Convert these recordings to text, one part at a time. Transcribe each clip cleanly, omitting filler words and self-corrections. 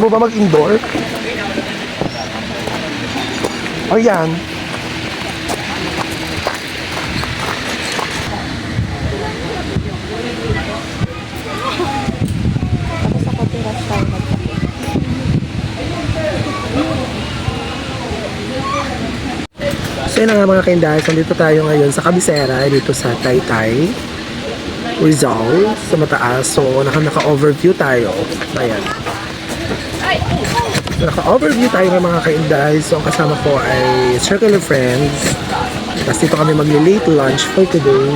mo ba mag-indoor? Ayan. Tapos ako tiras tayo magkape. So yun na nga mga kaindahan, nandito tayo ngayon sa Cabisera, dito sa Taytay, Rizal, sa mataas. So naka-overview tayo. Ayan. Naka-overview tayo ng mga kaindahan. So ang kasama ko ay Circle of Friends. Tapos dito kami magli-late lunch for today.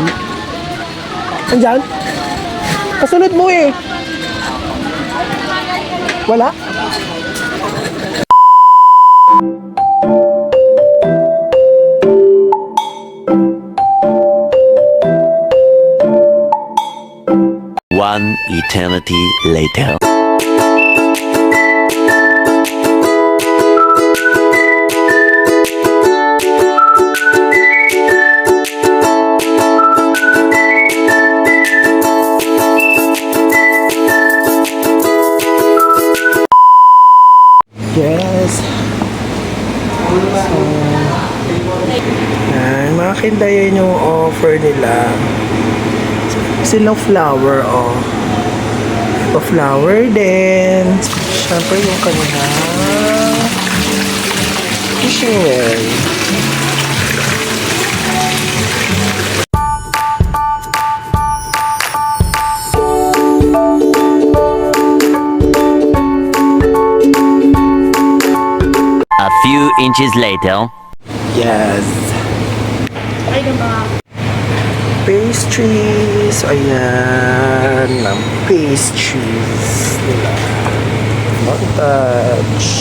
Andyan? Kasunod mo eh. Wala? One eternity later. Yes. So, yan, mga kinday, yun yung offer nila. Silang flower, oh. Pa-flower din. Siyempre yung kanilang fishing well. A few inches later. Yes. Pastries. Ayan. Ang pastries nila. Montage.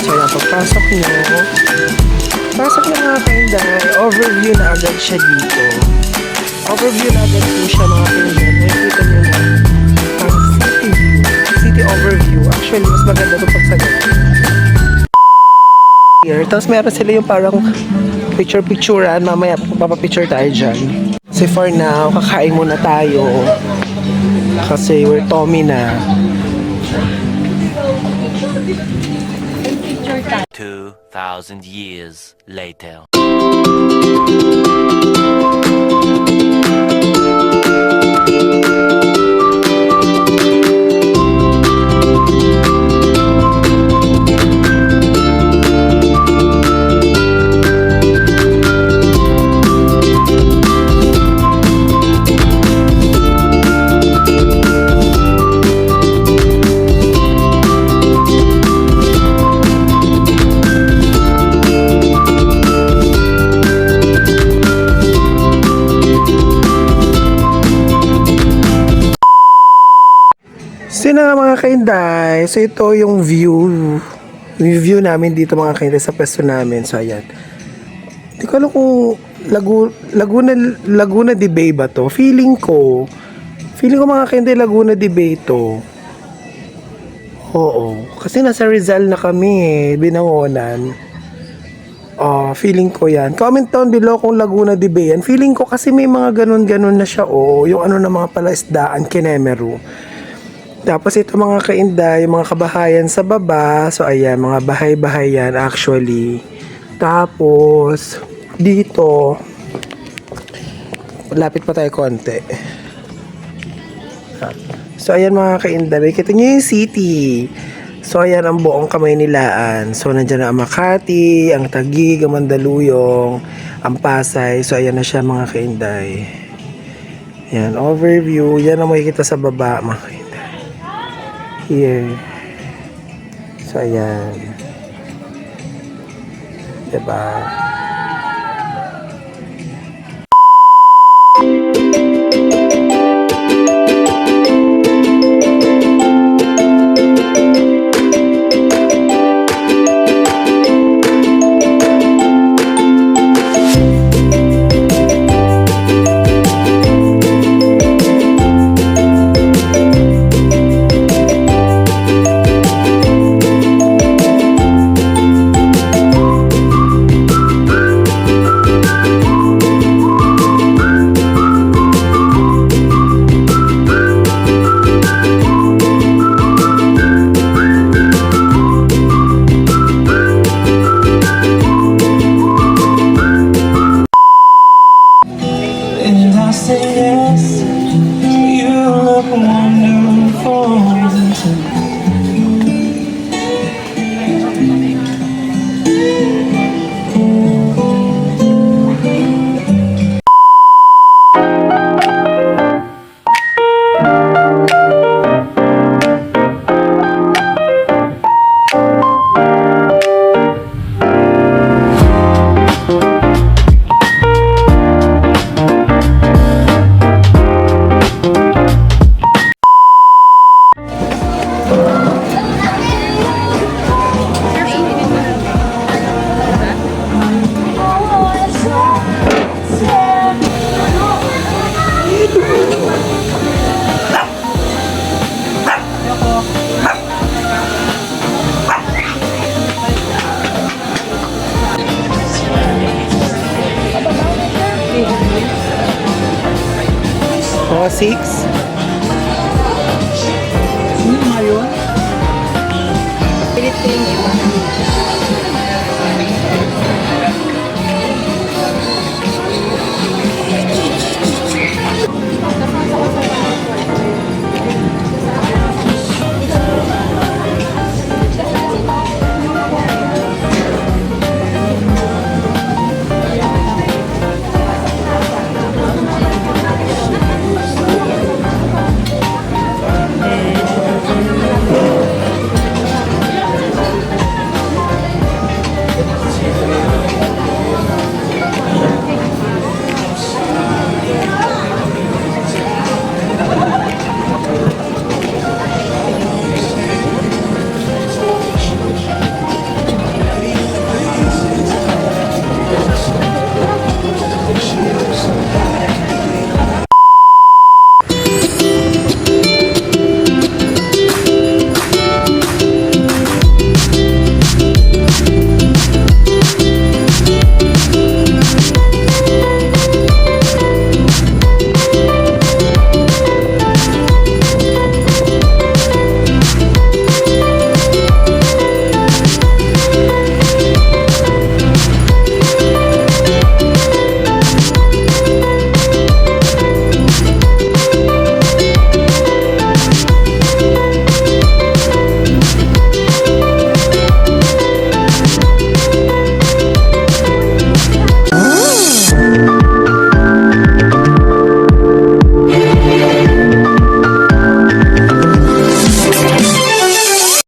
So yan, pagpasok nyo, pasok nyo mga kainday, overview na agad siya dito. Overview na agad po siya mga kainday. Nakikita nyo na ang city view, city overview. Actually, mas maganda ito pag sa ganun. Tapos meron sila yung parang picture-picturean. Mamaya papapicture tayo dyan. So for now, kakain muna tayo. Kasi we're Tommy na. 2,000 years later. So yun na nga mga kainday. So ito yung view namin dito mga kainday sa pwesto namin. So ayan. Hindi ko alam kung Laguna de Bay ba to? Feeling ko mga kainday Laguna de Bay to. Oo. Kasi nasa Rizal na kami eh. Binangonan. Feeling ko yan. Comment down below kung Laguna de Bay yan. Feeling ko kasi may mga ganun na siya. Yung ano na mga palaisdaan, Kinemeru. Tapos ito mga kainday, mga kabahayan sa baba. So ayan, mga bahay-bahay yan actually. Tapos dito, lapit pa tayo konti. So ayan mga kainday, kita nyo yung city. So ayan ang buong Kamay Nilaan. So nandiyan na ang Makati, ang Taguig, ang Mandaluyong, ang Pasay. So ayan na siya mga kainday. Yan, overview. Yan ang makikita sa baba mga kainday. Here. So, ayan. Diba? 6? Sino nga yun? Pilit ko yung iba.